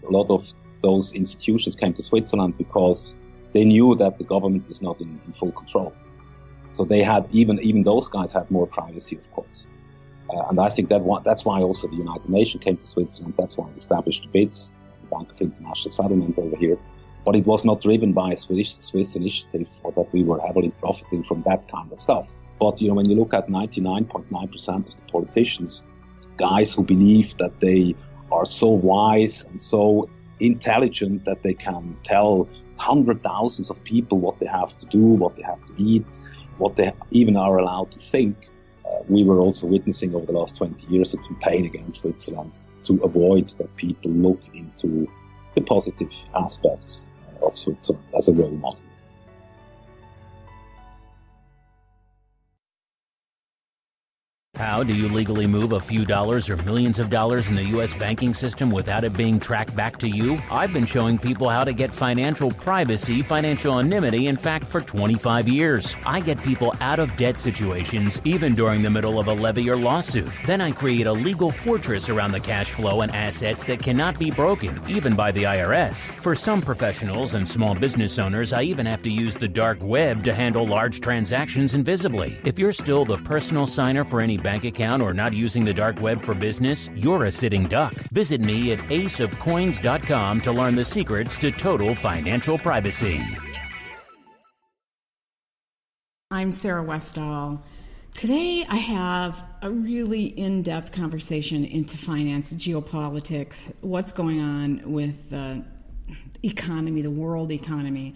a lot of those institutions came to Switzerland because they knew that the government is not in full control. So they had, even those guys had more privacy, of course. And I think that's why also the United Nations came to Switzerland. That's why we established the BITS, the Bank of International Settlement over here. But it was not driven by a Swiss initiative, or that we were heavily profiting from that kind of stuff. But, when you look at 99.9% of the politicians, guys who believe that they are so wise and so intelligent that they can tell hundreds of thousands of people what they have to do, what they have to eat, what they even are allowed to think. We were also witnessing over the last 20 years a campaign against Switzerland to avoid that people look into the positive aspects of Switzerland as a role model. How do you legally move a few dollars or millions of dollars in the U.S. banking system without it being tracked back to you? I've been showing people how to get financial privacy, financial anonymity, in fact, for 25 years. I get people out of debt situations, even during the middle of a levy or lawsuit. Then I create a legal fortress around the cash flow and assets that cannot be broken, even by the IRS. For some professionals and small business owners, I even have to use the dark web to handle large transactions invisibly. If you're still the personal signer for any bank account or not using the dark web for business, you're a sitting duck. Visit me at aceofcoins.com to learn the secrets to total financial privacy. I'm Sarah Westall. Today I have a really in-depth conversation into finance, geopolitics, what's going on with the economy, the world economy.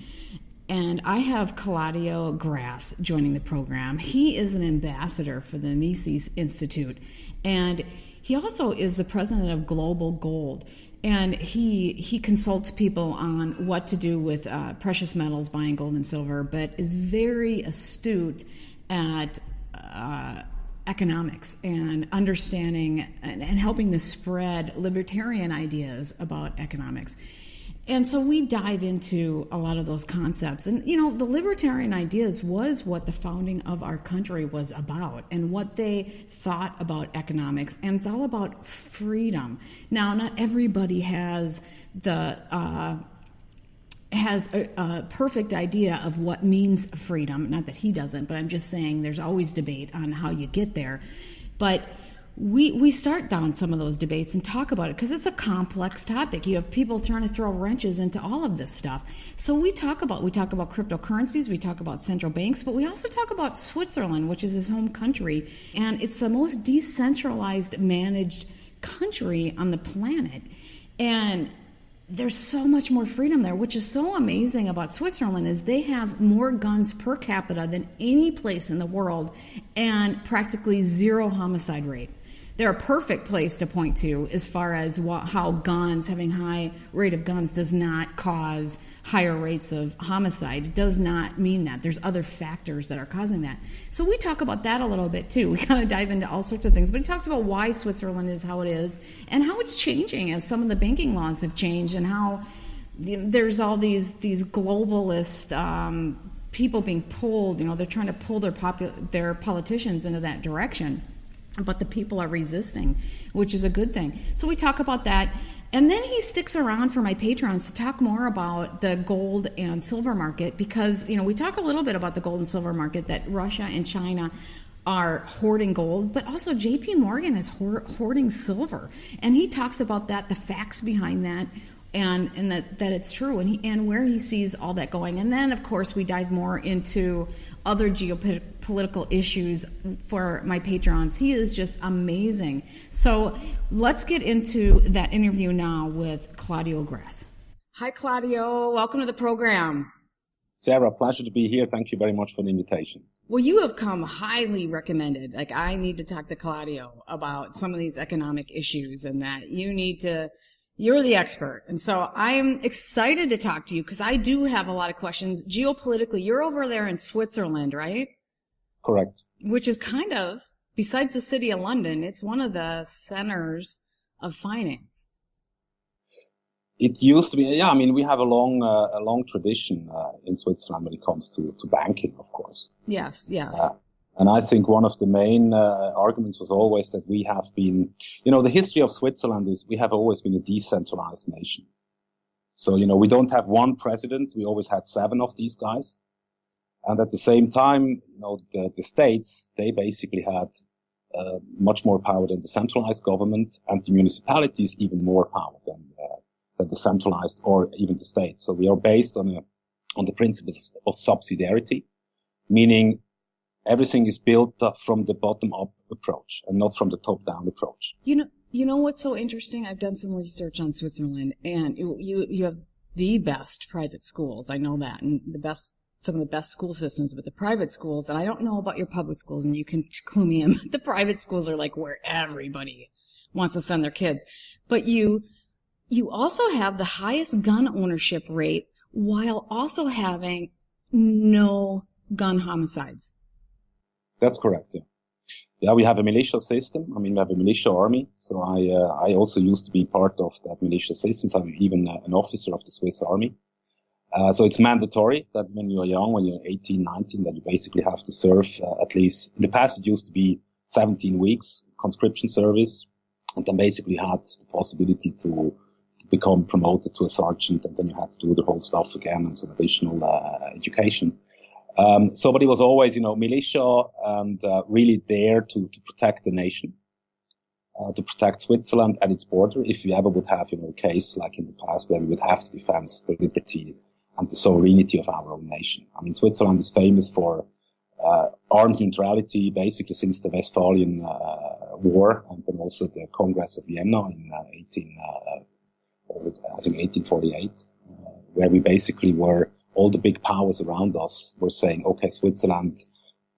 And I have Claudio Grass joining the program. He is an ambassador for the Mises Institute, and he also is the president of Global Gold. And he consults people on what to do with precious metals, buying gold and silver, but is very astute at economics and understanding and helping to spread libertarian ideas about economics. And so we dive into a lot of those concepts. And, the libertarian ideas was what the founding of our country was about and what they thought about economics. And it's all about freedom. Now, not everybody has a perfect idea of what means freedom. Not that he doesn't, but I'm just saying there's always debate on how you get there. But we start down some of those debates and talk about it because it's a complex topic. You have people trying to throw wrenches into all of this stuff. So we talk about cryptocurrencies, we talk about central banks, but we also talk about Switzerland, which is his home country. And it's the most decentralized managed country on the planet. And there's so much more freedom there, which is so amazing about Switzerland is they have more guns per capita than any place in the world and practically zero homicide rate. They're a perfect place to point to as far as how having high rate of guns does not cause higher rates of homicide. It does not mean that. There's other factors that are causing that. So we talk about that a little bit too. We kind of dive into all sorts of things, but he talks about why Switzerland is how it is and how it's changing as some of the banking laws have changed and how there's all these globalist people being pulled. They're trying to pull their politicians into that direction. But the people are resisting, which is a good thing. So we talk about that. And then he sticks around for my patrons to talk more about the gold and silver market because, we talk a little bit about the gold and silver market, that Russia and China are hoarding gold, but also JP Morgan is hoarding silver. And he talks about that, the facts behind that, and that it's true, and where he sees all that going. And then, of course, we dive more into other geopolitical issues for my patrons. He is just amazing. So let's get into that interview now with Claudio Grass. Hi, Claudio. Welcome to the program. Sarah, pleasure to be here. Thank you very much for the invitation. Well, you have come highly recommended. I need to talk to Claudio about some of these economic issues and that you're the expert. And so I'm excited to talk to you because I do have a lot of questions. Geopolitically, you're over there in Switzerland, right? Correct. Which is kind of, besides the city of London, it's one of the centers of finance. It used to be, we have a long tradition in Switzerland when it comes to banking, of course. Yes. And I think one of the main arguments was always that we have been, the history of Switzerland is we have always been a decentralized nation. So, we don't have one president. We always had 7 of these guys. And at the same time, the states, they basically had much more power than the centralized government, and the municipalities even more power than the centralized or even the state. So we are based on the principles of subsidiarity, meaning everything is built up from the bottom up approach and not from the top down approach. You know what's so interesting? I've done some research on Switzerland, and you have the best private schools. I know that, and some of the best school systems, but the private schools, and I don't know about your public schools, and you can clue me in, but the private schools are like where everybody wants to send their kids. But you also have the highest gun ownership rate while also having no gun homicides. That's correct, yeah. Yeah, we have a militia system. I mean, we have a militia army. So I also used to be part of that militia system. So I'm even an officer of the Swiss army. So it's mandatory that when you're young, when you're 18, 19, that you basically have to serve at least, in the past it used to be 17 weeks conscription service, and then basically had the possibility to become promoted to a sergeant, and then you had to do the whole stuff again and some additional education. But it was always, militia and really there to protect the nation, to protect Switzerland and its border. If we ever would have, a case like in the past where we would have to defend the liberty and the sovereignty of our own nation. I mean, Switzerland is famous for armed neutrality, basically since the Westphalian War, and then also the Congress of Vienna in 1848, where we basically were, all the big powers around us were saying, okay, Switzerland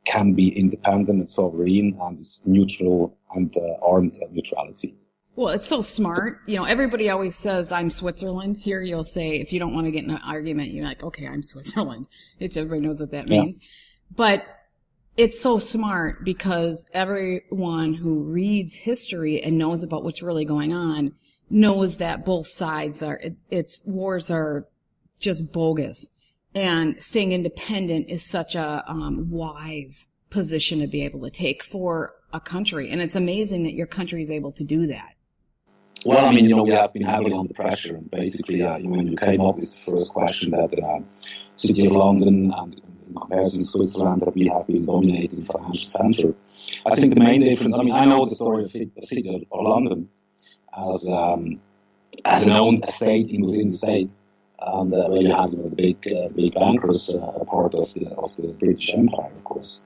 can be independent and sovereign and is neutral and armed neutrality. Well, it's so smart. Everybody always says, I'm Switzerland. Here you'll say, if you don't want to get in an argument, you're like, okay, I'm Switzerland. Everybody knows what that means. Yeah. But it's so smart because everyone who reads history and knows about what's really going on knows that both sides wars are just bogus. And staying independent is such a wise position to be able to take for a country. And it's amazing that your country is able to do that. Well, I mean, we have been heavily under pressure. And basically, when you came up with the first question that City of London and in comparison to Switzerland, that we have been dominating financial center. I think the main difference, I know the story of the City of London as an owned estate within the state. And where you had the big bankers, part of the British Empire, of course.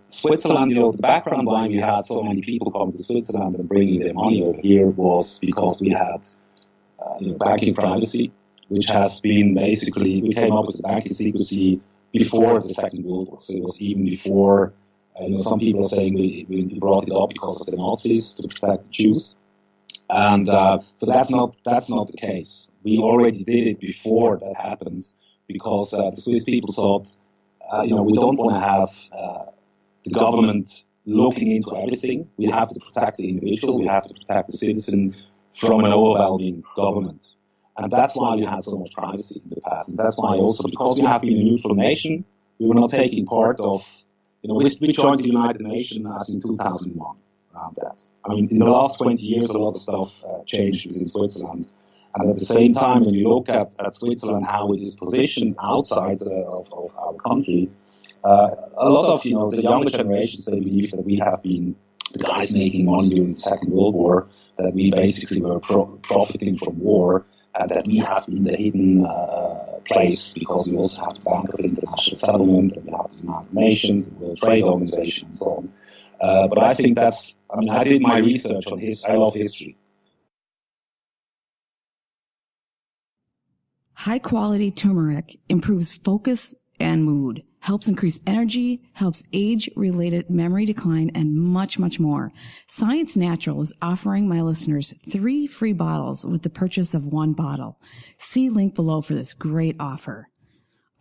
Switzerland, the background why we had so many people come to Switzerland and bringing their money over here was because we had, banking privacy, which has been basically, we came up with the banking secrecy before the Second World War. So it was even before, some people are saying we brought it up because of the Nazis to protect the Jews. And so that's not the case. We already did it before that happened because the Swiss people thought, we don't want to have the government looking into everything. We have to protect the individual. We have to protect the citizen from an overwhelming government. And that's why we had so much privacy in the past. And that's why also, because we have been a neutral nation, we were not taking part of, we joined the United Nations as in 2001. That. I mean, in the last 20 years, a lot of stuff changed within Switzerland. And at the same time, when you look at Switzerland, how it is positioned outside of our country, a lot of, the younger generations, they believe that we have been the guys making money during the Second World War, that we basically were profiting from war, and that we have been the hidden place because we also have the Bank of International Settlement, and we have the United Nations, the World Trade Organization, and so on. But I think I did my research on I love history. High quality turmeric improves focus and mood, helps increase energy, helps age-related memory decline, and much, much more. Science Natural is offering my listeners 3 free bottles with the purchase of 1 bottle. See link below for this great offer.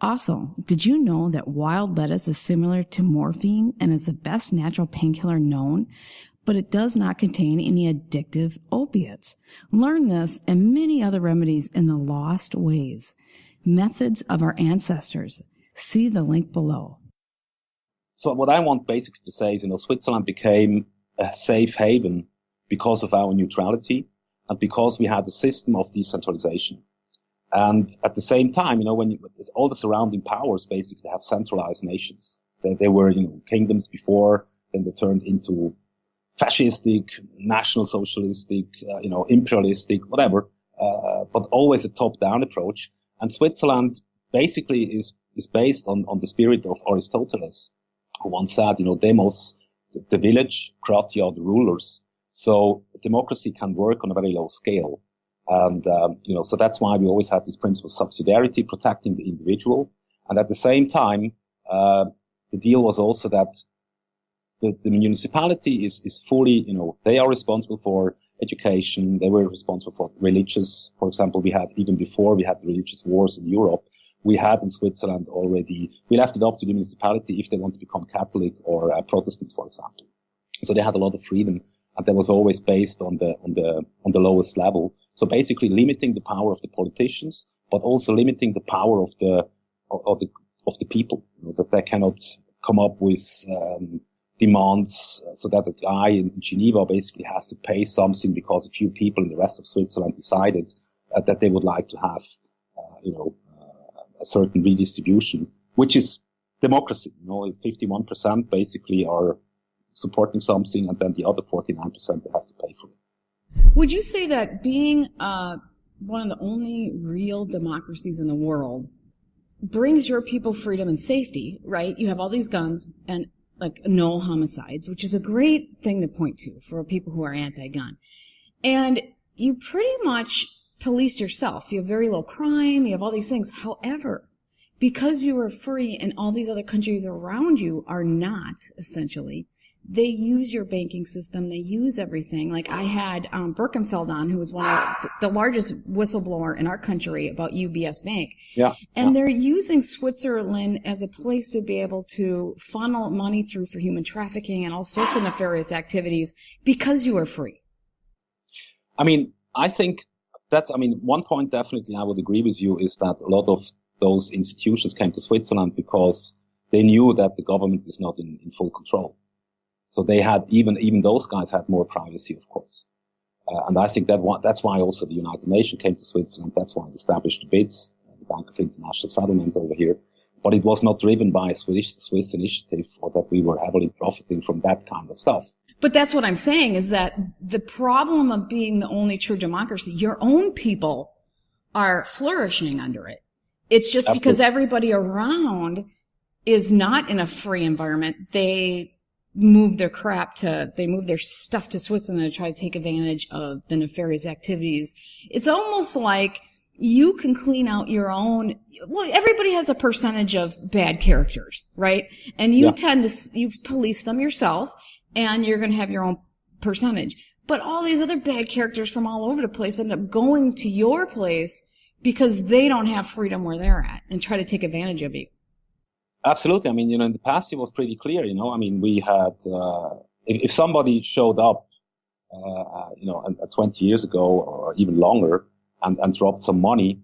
Also, did you know that wild lettuce is similar to morphine and is the best natural painkiller known? But it does not contain any addictive opiates. Learn this and many other remedies in the Lost Ways, methods of our ancestors. See the link below. So what I want basically to say is, Switzerland became a safe haven because of our neutrality and because we had a system of decentralization. And at the same time, when all the surrounding powers basically have centralized nations. They were, kingdoms before, then they turned into fascistic, national socialistic, imperialistic, whatever, but always a top-down approach. And Switzerland basically is based on the spirit of Aristoteles, who once said, demos, the village, kratia, the rulers. So democracy can work on a very low scale. And, so that's why we always had this principle of subsidiarity, protecting the individual. And at the same time, the deal was also that the municipality is fully, they are responsible for education. They were responsible for religious. For example, even before we had the religious wars in Europe, we had in Switzerland already, we left it up to the municipality if they want to become Catholic or Protestant, for example. So they had a lot of freedom, and that was always based on the lowest level. So basically limiting the power of the politicians, but also limiting the power of the people, that they cannot come up with, demands, so that the guy in Geneva basically has to pay something because a few people in the rest of Switzerland decided that they would like to have, a certain redistribution, which is democracy. 51% basically are supporting something, and then the other 49% they have to pay for it. Would you say that being one of the only real democracies in the world brings your people freedom and safety, right? You have all these guns and no homicides, which is a great thing to point to for people who are anti-gun. And you pretty much police yourself. You have very low crime. You have all these things. However, because you are free and all these other countries around you are not, essentially, they use your banking system. They use everything. Like I had Birkenfeld on, who was one of the largest whistleblower in our country about UBS Bank. Yeah. And they're using Switzerland as a place to be able to funnel money through for human trafficking and all sorts of nefarious activities because you are free. I think one point definitely I would agree with you is that a lot of those institutions came to Switzerland because they knew that the government is not in full control. So they had, even those guys had more privacy, of course. And I think that's why also the United Nations came to Switzerland. That's why it established the BITS, the Bank of International Settlement over here. But it was not driven by a Swiss initiative, or that we were heavily profiting from that kind of stuff. But that's what I'm saying, is that the problem of being the only true democracy, your own people are flourishing under it. It's just Absolutely. Because everybody around is not in a free environment. They move their stuff to Switzerland to try to take advantage of the nefarious activities. It's almost like you can clean out your own. Well, everybody has a percentage of bad characters, right? And you you police them yourself, and you're going to have your own percentage. But all these other bad characters from all over the place end up going to your place because they don't have freedom where they're at and try to take advantage of you. Absolutely. In the past it was pretty clear, we had, if somebody showed up, 20 years ago or even longer and dropped some money,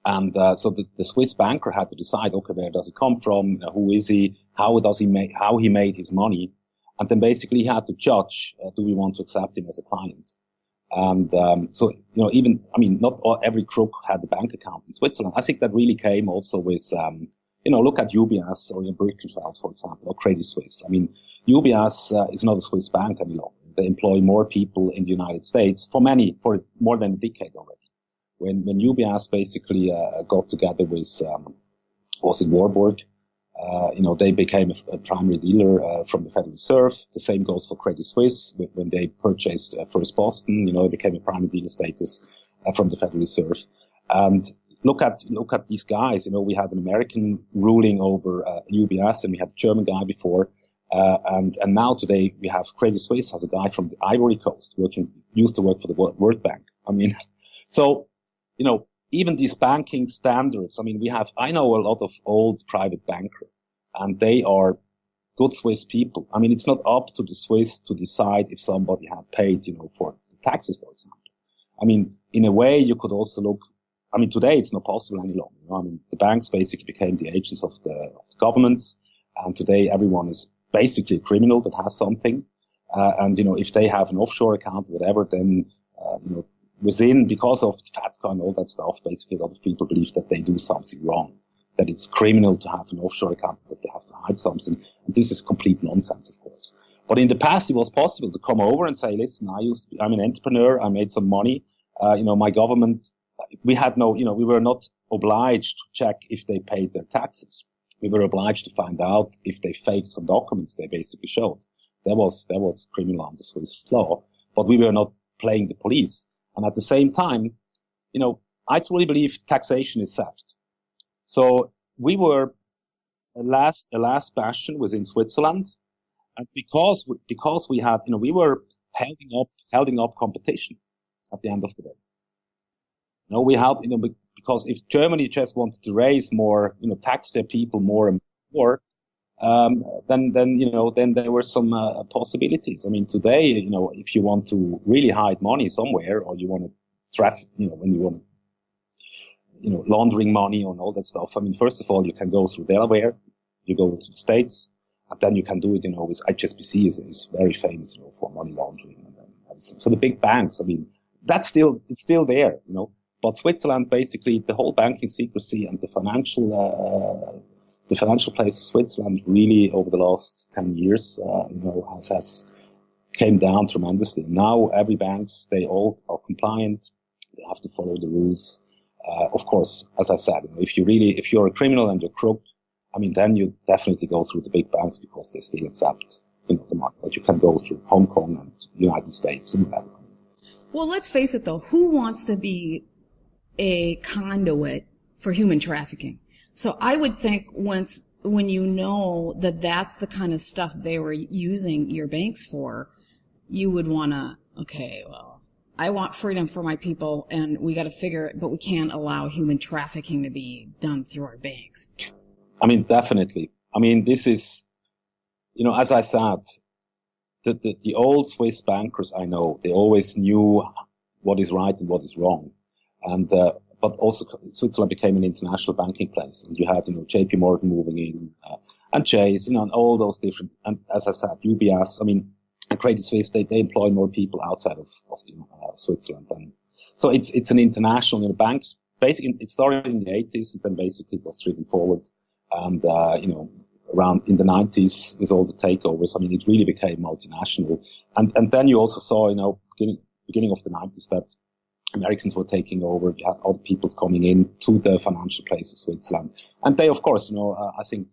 and so the Swiss banker had to decide, okay, where does it come from? Who is he? How he made his money? And then basically he had to judge, do we want to accept him as a client? And, not every crook had a bank account in Switzerland. I think that really came also with, look at UBS or Birkenfeld, for example, or Credit Suisse. UBS is not a Swiss bank any longer. They employ more people in the United States for more than a decade already. When UBS basically got together with was it Warburg, they became a primary dealer from the Federal Reserve. The same goes for Credit Suisse. When they purchased First Boston, they became a primary dealer status from the Federal Reserve. And look at these guys. We had an American ruling over UBS, and we had a German guy before. And now today we have Credit Suisse has a guy from the Ivory Coast used to work for the World Bank. So, even these banking standards, I know a lot of old private bankers, and they are good Swiss people. It's not up to the Swiss to decide if somebody had paid, for the taxes, for example. In a way, you could also look, today it's not possible any longer. The banks basically became the agents of the governments, and today everyone is basically a criminal that has something. And if they have an offshore account, whatever, then, within, because of FATCA and all that stuff, basically a lot of people believe that they do something wrong, that it's criminal to have an offshore account, that they have to hide something. And this is complete nonsense, of course. But in the past, it was possible to come over and say, listen, I'm an entrepreneur, I made some money, my government, we were not obliged to check if they paid their taxes. We were obliged to find out if they faked some documents they basically showed. That was criminal under Swiss law, but we were not playing the police. And at the same time, I truly believe taxation is theft. So we were a last bastion within Switzerland. And because we had, we were holding up competition at the end of the day. We helped, because if Germany just wanted to raise more, tax their people more and more, then there were some possibilities. I mean, today, if you want to really hide money somewhere, or you want to traffic, when you want, laundering money and all that stuff. I mean, first of all, you can go through Delaware, you go to the States, and then you can do it, with HSBC is very famous, for money laundering and everything. So the big banks, I mean, it's still there, But Switzerland, basically, the whole banking secrecy and the financial place of Switzerland really over the last 10 years, has came down tremendously. Now every banks, they all are compliant. They have to follow the rules. Of course, as I said, if you're a criminal and you're crook, I mean, then you definitely go through the big banks because they still accept, the money. But you can go through Hong Kong and United States and whatever. Well, let's face it though, who wants to be a conduit for human trafficking? So I would think when you know that that's the kind of stuff they were using your banks for, you would want to, okay, well, I want freedom for my people and we got to figure it, but we can't allow human trafficking to be done through our banks. I mean, definitely. I mean, this is, as I said, the old Swiss bankers I know, they always knew what is right and what is wrong. And, but also Switzerland became an international banking place. And you had, JP Morgan moving in, and Chase, and all those different, and as I said, UBS, I mean, and Credit Suisse, they employ more people outside of Switzerland. And so it's an international, banks, basically, it started in the 80s and then basically it was driven forward. And, around in the 90s with all the takeovers, I mean, it really became multinational. And then you also saw, beginning of the 90s that Americans were taking over. You had other people coming in to the financial place of Switzerland. And they, of course, I think,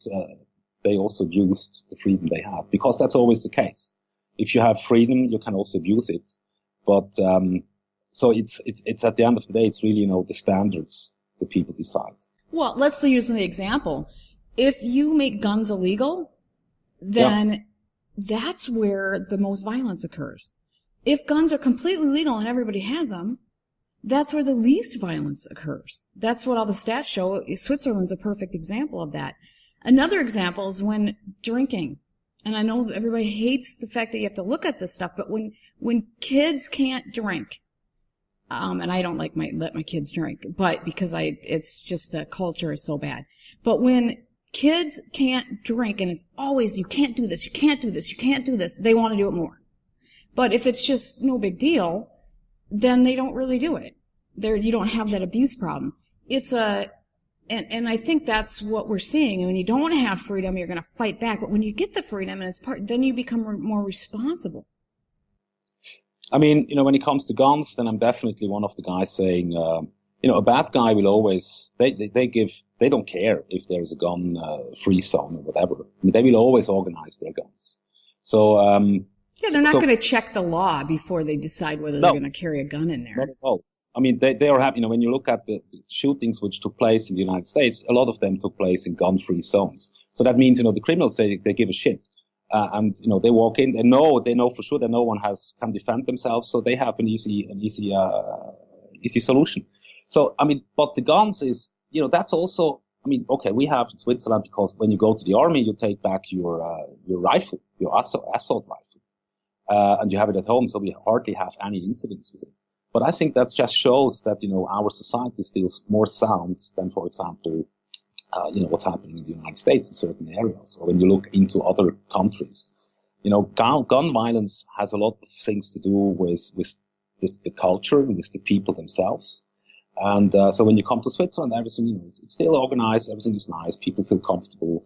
they also abused the freedom they had, because that's always the case. If you have freedom, you can also abuse it. But, so it's at the end of the day, it's really, the standards that people decide. Well, let's use an example. If you make guns illegal, then that's where the most violence occurs. If guns are completely legal and everybody has them, that's where the least violence occurs. That's what all the stats show. Switzerland's a perfect example of that. Another example is when drinking. And I know everybody hates the fact that you have to look at this stuff, but when kids can't drink, and I don't let my kids drink, but because it's just the culture is so bad. But when kids can't drink and it's always, you can't do this, you can't do this, you can't do this, they want to do it more. But if it's just no big deal, then they don't really do it. You don't have that abuse problem. And I think that's what we're seeing. And when you don't have freedom, you're going to fight back. But when you get the freedom and then you become more responsible. I mean, when it comes to guns, then I'm definitely one of the guys saying, a bad guy will always, they don't care if there's a gun free zone or whatever. I mean, they will always organize their guns. So, they're not going to check the law before they decide whether they're going to carry a gun in there. Not at all. I mean, they are happy. When you look at the shootings which took place in the United States, a lot of them took place in gun-free zones. So that means, the criminals, they give a shit. And, they walk in, they know for sure that no one can defend themselves. So they have an easy solution. So, I mean, but the guns is, that's also, I mean, okay, we have in Switzerland, because when you go to the army, you take back your rifle, your assault rifle. And you have it at home. So we hardly have any incidents with it. But I think that just shows that, our society is still more sound than, for example, what's happening in the United States in certain areas, or when you look into other countries. Gun violence has a lot of things to do with the culture and with the people themselves. And so when you come to Switzerland, everything, it's still organized, everything is nice, people feel comfortable.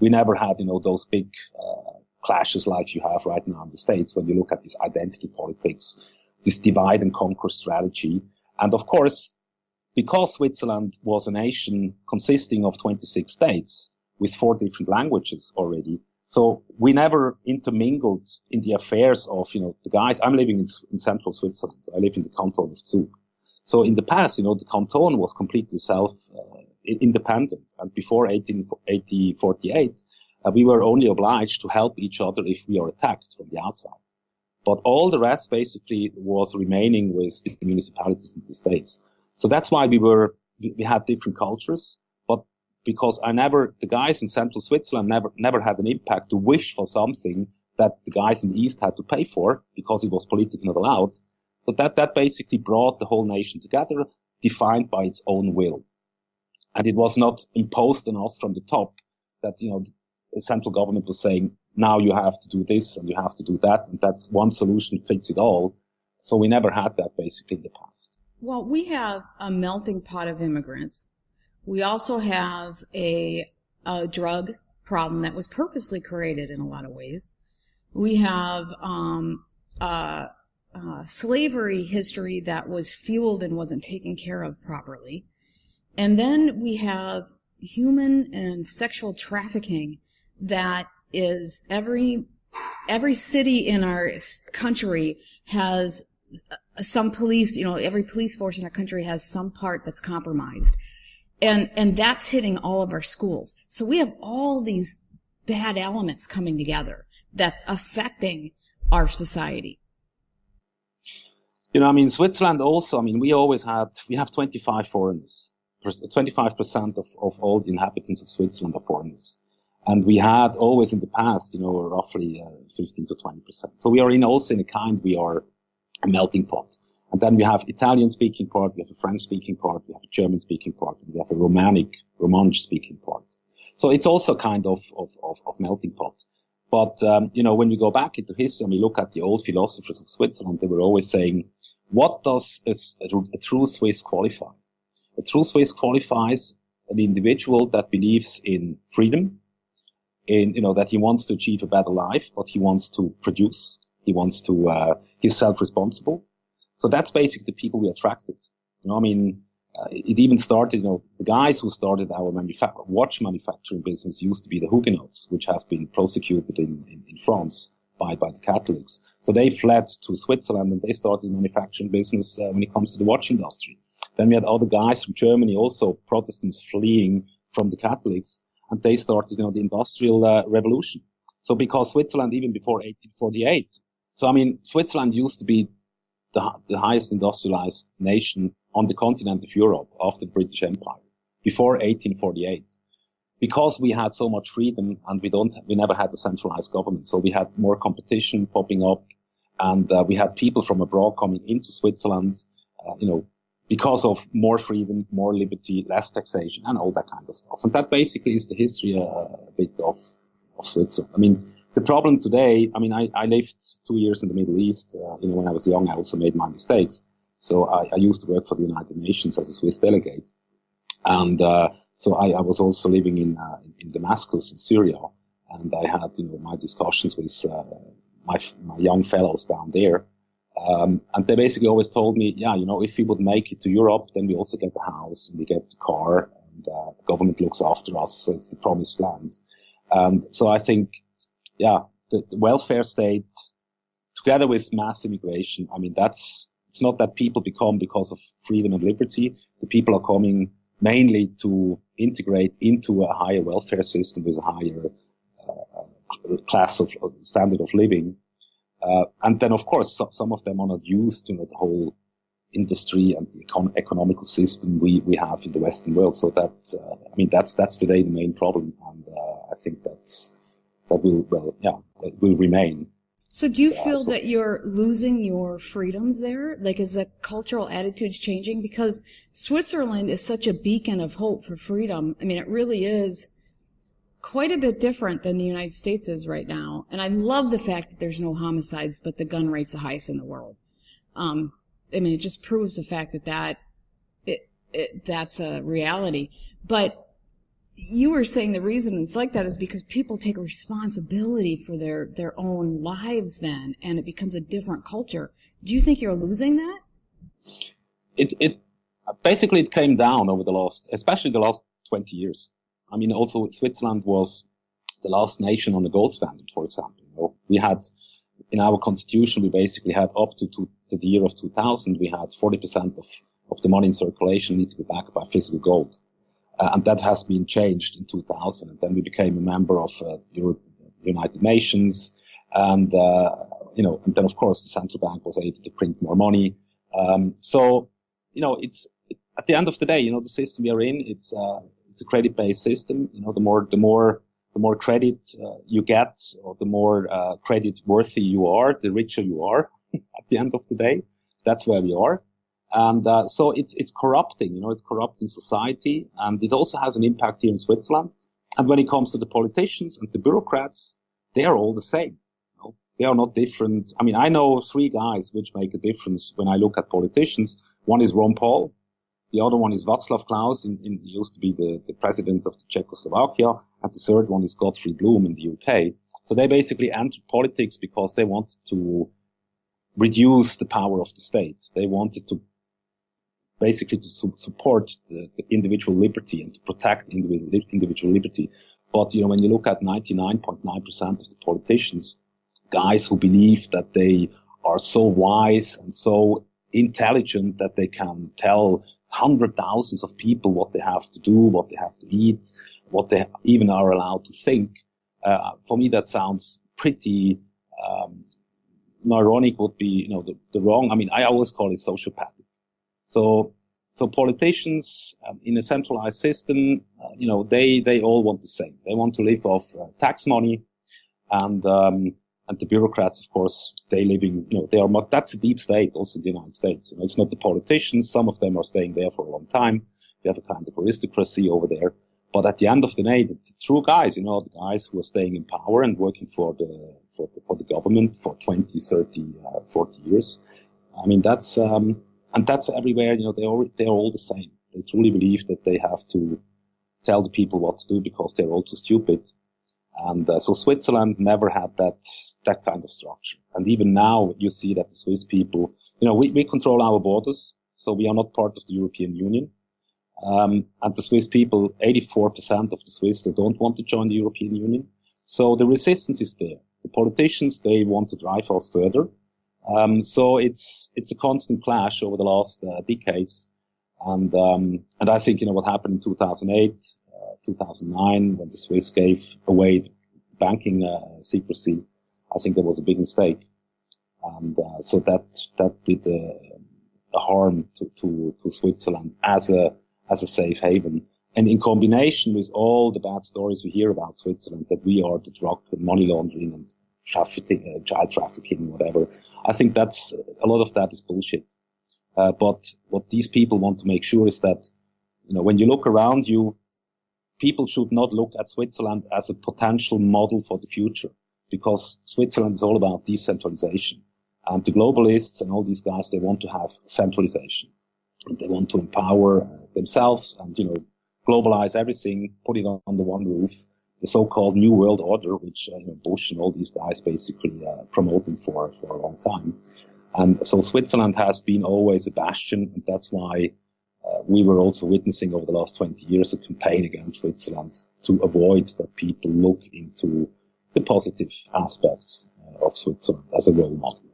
We never had, those big clashes like you have right now in the States when you look at this identity politics, this divide and conquer strategy. And of course, because Switzerland was a nation consisting of 26 states with 4 different languages already, so we never intermingled in the affairs of, the guys. I'm living in central Switzerland. I live in the canton of Zug. So in the past, the canton was completely independent. And before 1848, we were only obliged to help each other if we are attacked from the outside. But all the rest basically was remaining with the municipalities in the states. So that's why we had different cultures. But because the guys in central Switzerland never had an impact to wish for something that the guys in the east had to pay for because it was politically not allowed. So that basically brought the whole nation together, defined by its own will. And it was not imposed on us from the top that, the central government was saying, now you have to do this and you have to do that. And that's one solution fits it all. So we never had that basically in the past. Well, we have a melting pot of immigrants. We also have a drug problem that was purposely created in a lot of ways. We have slavery history that was fueled and wasn't taken care of properly. And then we have human and sexual trafficking that is every city in our country has some police, every police force in our country has some part that's compromised. And that's hitting all of our schools. So we have all these bad elements coming together that's affecting our society. Switzerland also, we have 25 foreigners. 25% of all the inhabitants of Switzerland are foreigners. And we had always in the past, roughly 15 to 20%. So we are we are a melting pot. And then we have Italian-speaking part, we have a French-speaking part, we have a German-speaking part, and we have a Romansh-speaking part. So it's also kind of melting pot. But, when we go back into history and we look at the old philosophers of Switzerland, they were always saying, what does a true Swiss qualify? A true Swiss qualifies an individual that believes in freedom, that he wants to achieve a better life, but he wants to produce. He wants to, he's self-responsible. So that's basically the people we attracted. It even started, the guys who started our watch manufacturing business used to be the Huguenots, which have been prosecuted in France by the Catholics. So they fled to Switzerland and they started manufacturing business when it comes to the watch industry. Then we had other guys from Germany, also Protestants fleeing from the Catholics, and they started, the Industrial Revolution. So because Switzerland, even before 1848, Switzerland used to be the highest industrialized nation on the continent of Europe after the British Empire, before 1848. Because we had so much freedom and we never had a centralized government. So we had more competition popping up, and we had people from abroad coming into Switzerland, because of more freedom, more liberty, less taxation, and all that kind of stuff. And that basically is the history a bit of Switzerland. The problem today, I lived 2 years in the Middle East. When I was young, I also made my mistakes. So I used to work for the United Nations as a Swiss delegate. And so I was also living in Damascus in Syria. And I had, my discussions with my young fellows down there. And they basically always told me, if we would make it to Europe, then we also get a house and we get a car, and the government looks after us. So it's the promised land. And so I think, the welfare state, together with mass immigration, it's not that people come because of freedom and liberty. The people are coming mainly to integrate into a higher welfare system with a higher class of standard of living. And then, of course, some of them are not used to the whole industry and the economical system we have in the Western world. So that's today the main problem. And I think that will remain. So do you feel that you're losing your freedoms there? Like, is the cultural attitudes changing? Because Switzerland is such a beacon of hope for freedom. It really is quite a bit different than the United States is right now. And I love the fact that there's no homicides, but the gun rate's the highest in the world. it just proves the fact that that's a reality. But you were saying the reason it's like that is because people take responsibility for their own lives then, and it becomes a different culture. Do you think you're losing that? It basically it came down over especially the last 20 years. I mean, also Switzerland was the last nation on the gold standard, for example. We had, in our constitution, we basically had up to the year of 2000, we had 40% of the money in circulation needs to be backed by physical gold. And that has been changed in 2000. And then we became a member of United Nations. And then of course the central bank was able to print more money. At the end of the day, the system we are in, it's a credit-based system. The more credit you get, or the more credit worthy you are, the richer you are at the end of the day. That's where we are. And so it's corrupting, it's corrupting society, and it also has an impact here in Switzerland. And when it comes to the politicians and the bureaucrats, they are all the same. They are not different. I mean, I know three guys which make a difference when I look at politicians. One is Ron Paul. The other one is Václav Klaus. He used to be the president of the Czechoslovakia. And the third one is Gottfried Bloom in the UK. So they basically entered politics because they wanted to reduce the power of the state. They wanted to basically to support the individual liberty and to protect individual liberty. But, when you look at 99.9% of the politicians, guys who believe that they are so wise and so intelligent that they can tell hundreds of thousands of people what they have to do, what they have to eat, what they even are allowed to think. For me, that sounds pretty, ironic would be, the wrong. I mean, I always call it sociopathic. So politicians in a centralized system, they all want the same. They want to live off tax money, and the bureaucrats, of course, they are not. That's a deep state, also in the United States. It's not the politicians. Some of them are staying there for a long time. They have a kind of aristocracy over there. But at the end of the day, the true guys, the guys who are staying in power and working for the government for 20, 30, 40 years. I mean, that's everywhere. They're all the same. They truly believe that they have to tell the people what to do because they're all too stupid. And so Switzerland never had that kind of structure. And even now, you see that the Swiss people, we control our borders, so we are not part of the European Union. And the Swiss people, 84% of the Swiss, they don't want to join the European Union. So the resistance is there. The politicians, they want to drive us further. So it's a constant clash over the last decades. And I think, what happened in 2008, 2009, when the Swiss gave away the banking secrecy, I think that was a big mistake. And so that did a harm to Switzerland as a safe haven. And in combination with all the bad stories we hear about Switzerland, that we are the drug and money laundering and trafficking, child trafficking, whatever, I think a lot of that is bullshit. But what these people want to make sure is that, when you look around you, people should not look at Switzerland as a potential model for the future, because Switzerland is all about decentralization. And the globalists and all these guys, they want to have centralization. And they want to empower themselves and, globalize everything, put it under one roof. The so-called New World Order, which Bush and all these guys basically promoting for a long time. And so Switzerland has been always a bastion, and that's why we were also witnessing over the last 20 years a campaign against Switzerland to avoid that people look into the positive aspects of Switzerland as a role model.